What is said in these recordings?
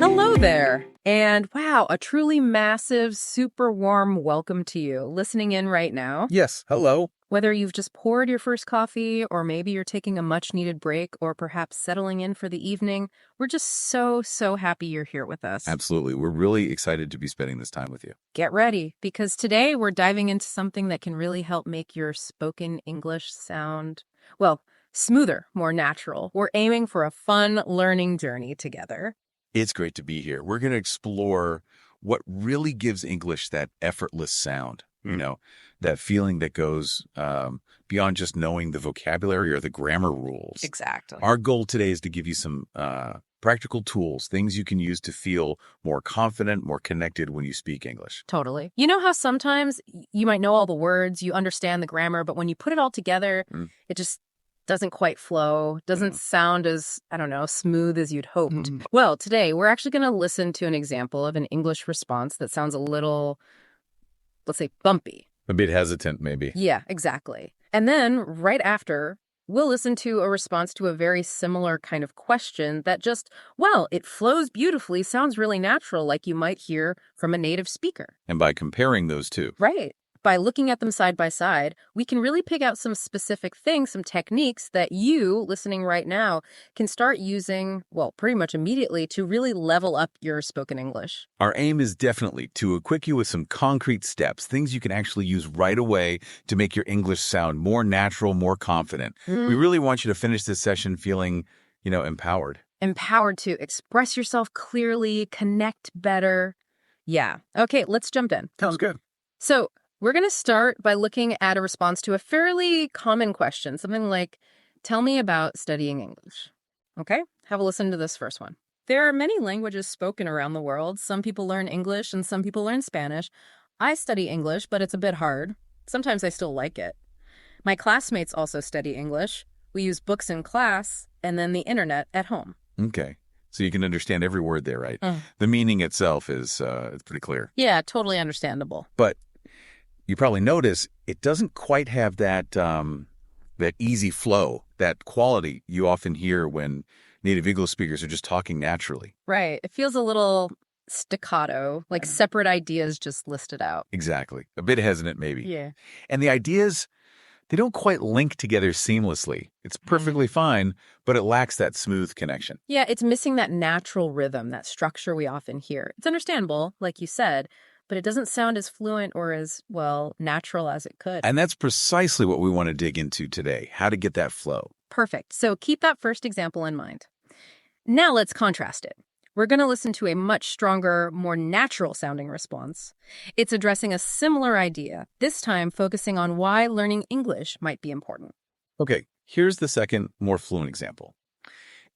Hello there. And wow, a truly massive, super warm welcome to you listening in right now. Yes, hello. Whether you've just poured your first coffee, or maybe you're taking a much-needed break, or perhaps settling in for the evening, we're just so happy you're here with us. Absolutely. We're really excited to be spending this time with you. Get ready, because today we're diving into something that can really help make your spoken English sound, well, smoother, more natural. We're aiming for a fun learning journey together. It's great to be here. We're going to explore what really gives English that effortless sound, that feeling that goes beyond just knowing the vocabulary or the grammar rules. Exactly. Our goal today is to give you some practical tools, things you can use to feel more confident, more connected when you speak English. Totally. You know how sometimes you might know all the words, you understand the grammar, but when you put it all together, it just doesn't quite flow, doesn't sound as, smooth as you'd hoped. Well, today we're actually going to listen to an example of an English response that sounds a little, let's say, bumpy. A bit hesitant, maybe. Yeah, exactly. And then right after, we'll listen to a response to a very similar kind of question that just, it flows beautifully, sounds really natural, like you might hear from a native speaker. And by comparing those two. Right. By looking at them side by side, we can really pick out some specific things, some techniques that you, listening right now, can start using, pretty much immediately to really level up your spoken English. Our aim is definitely to equip you with some concrete steps, things you can actually use right away to make your English sound more natural, more confident. We really want you to finish this session feeling, empowered. Empowered to express yourself clearly, connect better. Yeah. Okay, let's jump in. Sounds good. So, we're going to start by looking at a response to a fairly common question, something like, tell me about studying English. Okay, have a listen to this first one. There are many languages spoken around the world. Some people learn English and some people learn Spanish. I study English, but it's a bit hard. Sometimes I still like it. My classmates also study English. We use books in class and then the internet at home. Okay. So you can understand every word there, right? The meaning itself is it's pretty clear. Yeah, totally understandable. But you probably notice it doesn't quite have that that easy flow, that quality you often hear when native English speakers are just talking naturally. Right. It feels a little staccato, like separate ideas just listed out. Exactly. A bit hesitant, maybe. Yeah. And the ideas, they don't quite link together seamlessly. It's perfectly fine, but it lacks that smooth connection. Yeah, it's missing that natural rhythm, that structure we often hear. It's understandable, like you said, but it doesn't sound as fluent or as, natural as it could. And that's precisely what we want to dig into today, how to get that flow. Perfect. So keep that first example in mind. Now let's contrast it. We're going to listen to a much stronger, more natural sounding response. It's addressing a similar idea, this time focusing on why learning English might be important. Okay, here's the second, more fluent example.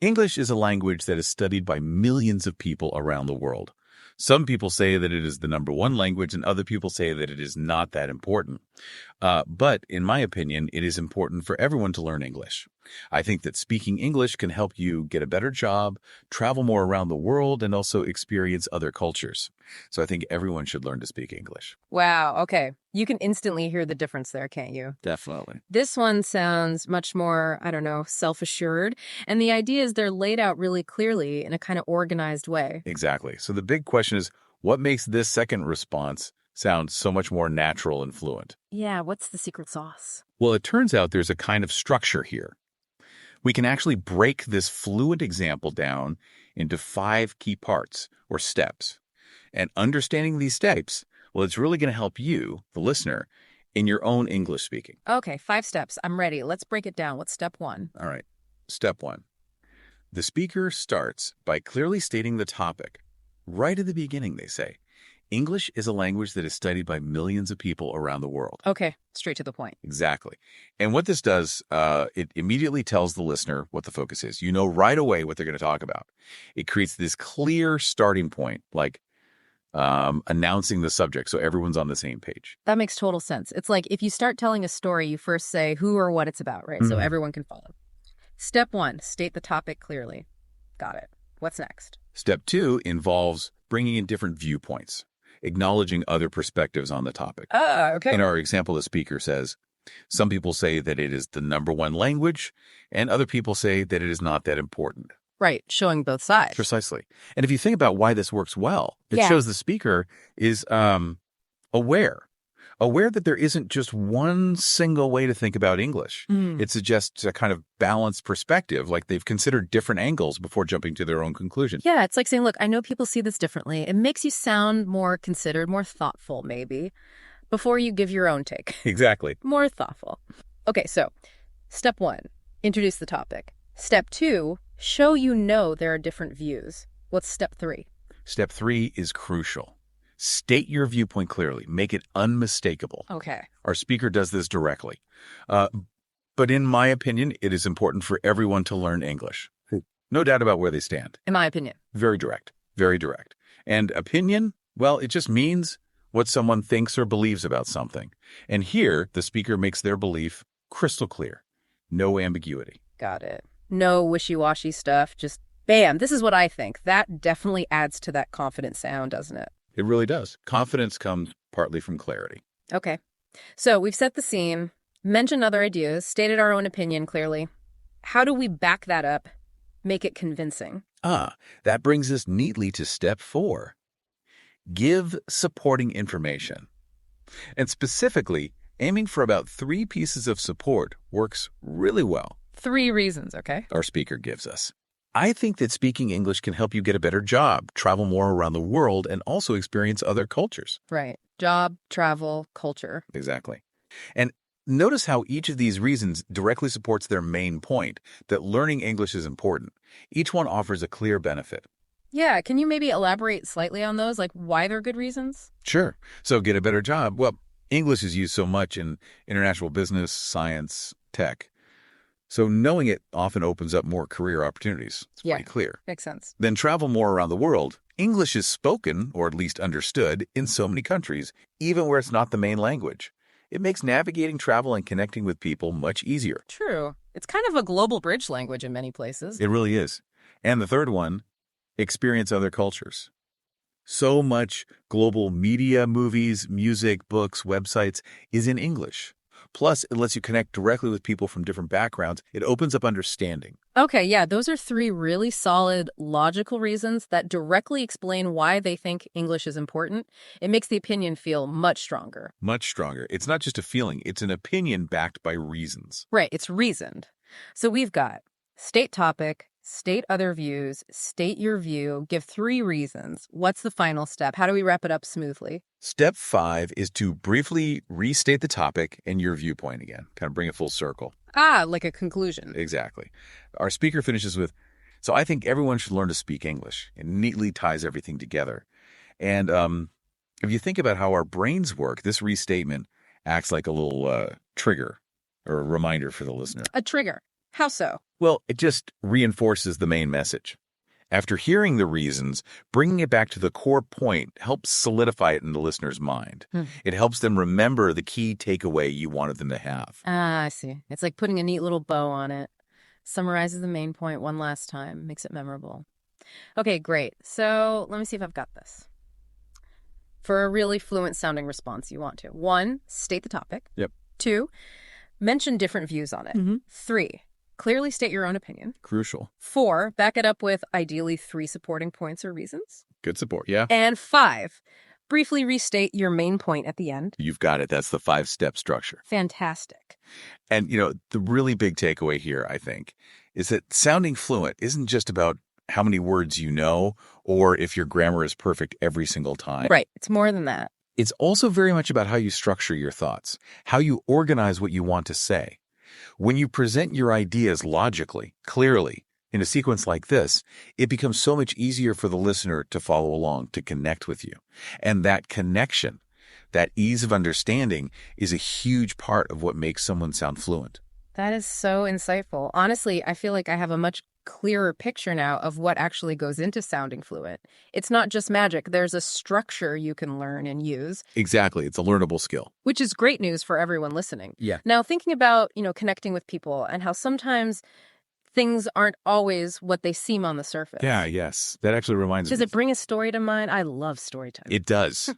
English is a language that is studied by millions of people around the world. Some people say that it is the #1 language, and other people say that it is not that important. But in my opinion, it is important for everyone to learn English. I think that speaking English can help you get a better job, travel more around the world, and also experience other cultures. So I think everyone should learn to speak English. Wow, okay. You can instantly hear the difference there, can't you? Definitely. This one sounds much more, self-assured. And the idea is they're laid out really clearly in a kind of organized way. Exactly. So the big question is, what makes this second response sound so much more natural and fluent? Yeah, what's the secret sauce? Well, it turns out there's a kind of structure here. We can actually break this fluent example down into 5 key parts or steps. And understanding these steps, it's really going to help you, the listener, in your own English speaking. Okay, 5 steps. I'm ready. Let's break it down. What's step 1? All right. Step 1. The speaker starts by clearly stating the topic. Right at the beginning, they say, English is a language that is studied by millions of people around the world. Okay, straight to the point. Exactly. And what this does, it immediately tells the listener what the focus is. You know right away what they're going to talk about. It creates this clear starting point, like announcing the subject so everyone's on the same page. That makes total sense. It's like if you start telling a story, you first say who or what it's about, right? So everyone can follow. Step 1, state the topic clearly. Got it. What's next? Step 2 involves bringing in different viewpoints, acknowledging other perspectives on the topic. Okay. In our example, the speaker says, some people say that it is the #1 language, and other people say that it is not that important. Right, showing both sides. Precisely. And if you think about why this works well, it Yeah. shows the speaker is aware that there isn't just one single way to think about English. It suggests a kind of balanced perspective, like they've considered different angles before jumping to their own conclusion. Yeah, it's like saying, look, I know people see this differently. It makes you sound more considered, more thoughtful, maybe, before you give your own take. Exactly. More thoughtful. Okay, so step 1, introduce the topic. Step 2, show you know there are different views. What's step 3? Step 3 is crucial. State your viewpoint clearly. Make it unmistakable. Okay. Our speaker does this directly. But in my opinion, it is important for everyone to learn English. No doubt about where they stand. In my opinion. Very direct. Very direct. And opinion, well, it just means what someone thinks or believes about something. And here, the speaker makes their belief crystal clear. No ambiguity. Got it. No wishy-washy stuff. Just bam, this is what I think. That definitely adds to that confident sound, doesn't it? It really does. Confidence comes partly from clarity. Okay. So we've set the scene, mentioned other ideas, stated our own opinion clearly. How do we back that up, make it convincing? That brings us neatly to step 4. Give supporting information. And specifically, aiming for about 3 pieces of support works really well. 3 reasons, okay? Our speaker gives us. I think that speaking English can help you get a better job, travel more around the world, and also experience other cultures. Right. Job, travel, culture. Exactly. And notice how each of these reasons directly supports their main point, that learning English is important. Each one offers a clear benefit. Yeah, can you maybe elaborate slightly on those, like why they're good reasons? Sure. So get a better job. Well, English is used so much in international business, science, tech. So knowing it often opens up more career opportunities. It's pretty clear. Makes sense. Then travel more around the world. English is spoken, or at least understood, in so many countries, even where it's not the main language. It makes navigating travel and connecting with people much easier. True. It's kind of a global bridge language in many places. It really is. And the third one, experience other cultures. So much global media, movies, music, books, websites is in English. Plus, it lets you connect directly with people from different backgrounds. It opens up understanding. Okay, yeah, those are 3 really solid, logical reasons that directly explain why they think English is important. It makes the opinion feel much stronger. Much stronger. It's not just a feeling. It's an opinion backed by reasons. Right, it's reasoned. So we've got state topic, state other views, state your view, give 3 reasons. What's the final step? How do we wrap it up smoothly? Step 5 is to briefly restate the topic and your viewpoint again. Kind of bring it full circle. Like a conclusion. Exactly. Our speaker finishes with, so I think everyone should learn to speak English. It neatly ties everything together. And if you think about how our brains work, this restatement acts like a little trigger or a reminder for the listener. A trigger. How so? Well, it just reinforces the main message. After hearing the reasons, bringing it back to the core point helps solidify it in the listener's mind. It helps them remember the key takeaway you wanted them to have. I see. It's like putting a neat little bow on it. Summarizes the main point one last time, makes it memorable. Okay, great. So let me see if I've got this. For a really fluent sounding response, you want to 1, state the topic. Yep. 2, mention different views on it. 3, clearly state your own opinion. Crucial. 4, back it up with ideally 3 supporting points or reasons. Good support, yeah. And 5, briefly restate your main point at the end. You've got it. That's the 5-step structure. Fantastic. And, the really big takeaway here, I think, is that sounding fluent isn't just about how many words you know or if your grammar is perfect every single time. Right. It's more than that. It's also very much about how you structure your thoughts, how you organize what you want to say. When you present your ideas logically, clearly, in a sequence like this, it becomes so much easier for the listener to follow along, to connect with you. And that connection, that ease of understanding, is a huge part of what makes someone sound fluent. That is so insightful. Honestly, I feel like I have a much clearer picture now of what actually goes into sounding fluent. It's not just magic. There's a structure you can learn and use. Exactly. It's a learnable skill. Which is great news for everyone listening. Yeah. Now, thinking about, connecting with people and how sometimes things aren't always what they seem on the surface. Yeah, yes. That actually reminds me. Does it bring a story to mind? I love story time. It does.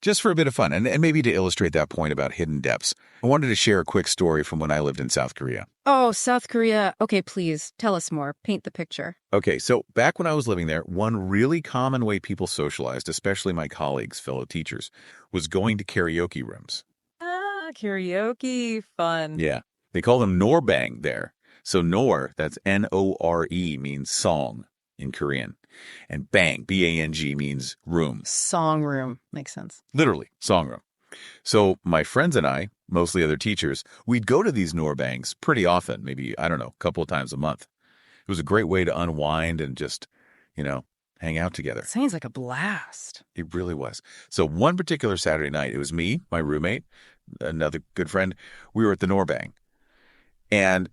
Just for a bit of fun, and maybe to illustrate that point about hidden depths, I wanted to share a quick story from when I lived in South Korea. Oh, South Korea. Okay, please tell us more. Paint the picture. Okay, so back when I was living there, one really common way people socialized, especially my colleagues, fellow teachers, was going to karaoke rooms. Ah, karaoke. Fun. Yeah, they call them norbang there. So nor, that's N-O-R-E, means song in Korean. And bang, B-A-N-G, means room. Song room. Makes sense. Literally, song room. So my friends and I, mostly other teachers, we'd go to these norbangs pretty often, maybe, I don't know, a couple of times a month. It was a great way to unwind and just, hang out together. Sounds like a blast. It really was. So one particular Saturday night, it was me, my roommate, another good friend. We were at the Norbang. And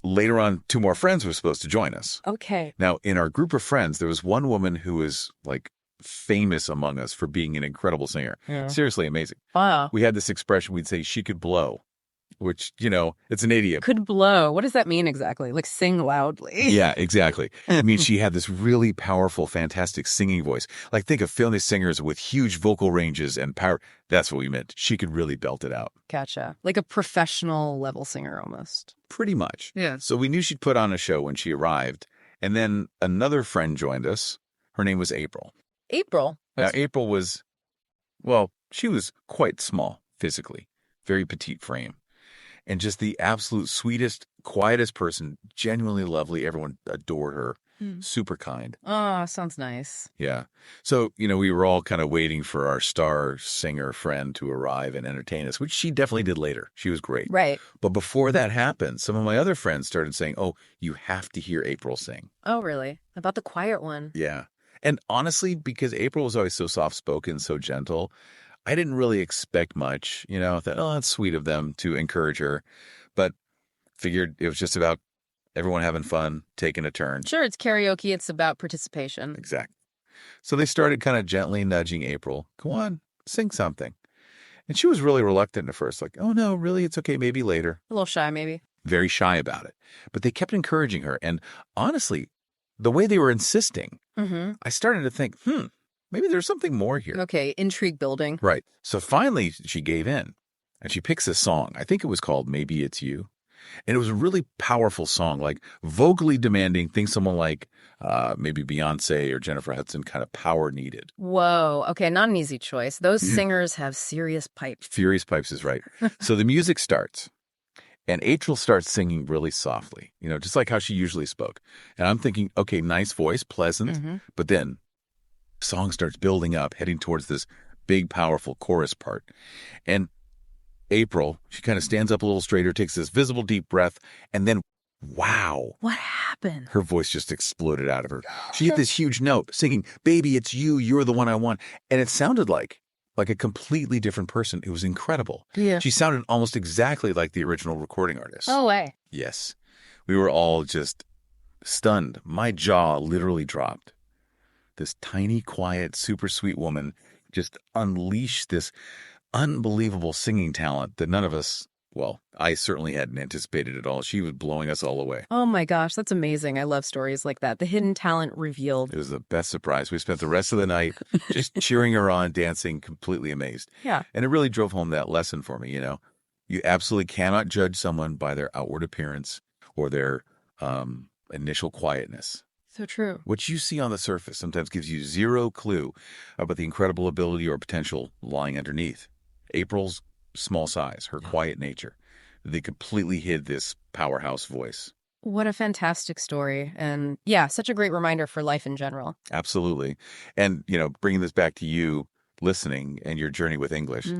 later on, two more friends were supposed to join us. Okay. Now, in our group of friends, there was one woman who was like famous among us for being an incredible singer. Yeah. Seriously amazing. Wow. We had this expression, we'd say she could blow, which, it's an idiom. Could blow. What does that mean exactly? Like sing loudly? Yeah, exactly. I mean, she had this really powerful, fantastic singing voice. Like, think of famous singers with huge vocal ranges and power. That's what we meant. She could really belt it out. Gotcha. Like a professional level singer almost. Pretty much. Yeah. So we knew she'd put on a show when she arrived. And then another friend joined us. Her name was April. April. Now, April was, she was quite small physically, very petite frame. And just the absolute sweetest, quietest person, genuinely lovely. Everyone adored her. Super kind. Oh, sounds nice. Yeah. So, we were all kind of waiting for our star singer friend to arrive and entertain us, which she definitely did later. She was great. Right. But before that happened, some of my other friends started saying, oh, you have to hear April sing. Oh, really? About the quiet one. Yeah. And honestly, because April was always so soft-spoken, so gentle, I didn't really expect much, I thought, oh, that's sweet of them to encourage her, but figured it was just about everyone having fun, taking a turn. Sure, it's karaoke. It's about participation. Exactly. So they started kind of gently nudging April, go on, sing something. And she was really reluctant at first, like, oh, no, really, it's okay, maybe later. A little shy, maybe. Very shy about it. But they kept encouraging her. And honestly, the way they were insisting, I started to think, maybe there's something more here. Okay, intrigue building. Right. So finally, she gave in, and she picks a song. I think it was called Maybe It's You. And it was a really powerful song, like vocally demanding, think someone like maybe Beyonce or Jennifer Hudson, kind of power needed. Whoa. Okay, not an easy choice. Those singers have serious pipes. Furious Pipes is right. So the music starts, and April starts singing really softly, just like how she usually spoke. And I'm thinking, okay, nice voice, pleasant, but then song starts building up, heading towards this big, powerful chorus part. And April, she kind of stands up a little straighter, takes this visible deep breath, and then, wow. What happened? Her voice just exploded out of her. She hit this huge note, singing, baby, it's you, you're the one I want. And it sounded like a completely different person. It was incredible. Yeah. She sounded almost exactly like the original recording artist. Oh, way. Yes. We were all just stunned. My jaw literally dropped. This tiny, quiet, super sweet woman just unleashed this unbelievable singing talent that none of us, I certainly hadn't anticipated at all. She was blowing us all away. Oh my gosh, that's amazing. I love stories like that. The hidden talent revealed. It was the best surprise. We spent the rest of the night just cheering her on, dancing, completely amazed. Yeah. And it really drove home that lesson for me, You absolutely cannot judge someone by their outward appearance or their initial quietness. So true. What you see on the surface sometimes gives you zero clue about the incredible ability or potential lying underneath. April's small size, her quiet nature, they completely hid this powerhouse voice. What a fantastic story. And yeah, such a great reminder for life in general. Absolutely. And, bringing this back to you listening and your journey with English,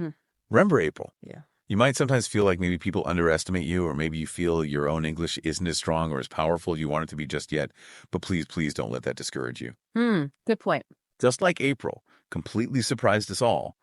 remember April. Yeah. You might sometimes feel like maybe people underestimate you, or maybe you feel your own English isn't as strong or as powerful as you want it to be just yet. But please, please don't let that discourage you. Good point. Just like April completely surprised us all,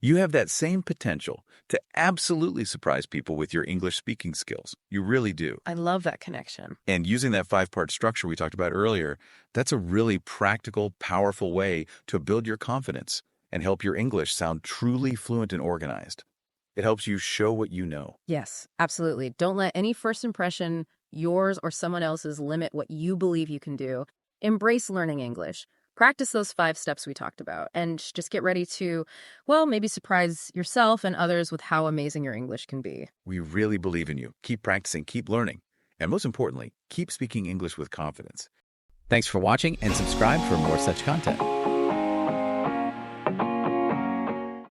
you have that same potential to absolutely surprise people with your English speaking skills. You really do. I love that connection. And using that 5-part structure we talked about earlier, that's a really practical, powerful way to build your confidence and help your English sound truly fluent and organized. It helps you show what you know. Yes, absolutely. Don't let any first impression, yours or someone else's, limit what you believe you can do. Embrace learning English. Practice those 5 steps we talked about and just get ready to, well, maybe surprise yourself and others with how amazing your English can be. We really believe in you. Keep practicing, keep learning, and most importantly, keep speaking English with confidence. Thanks for watching and subscribe for more such content.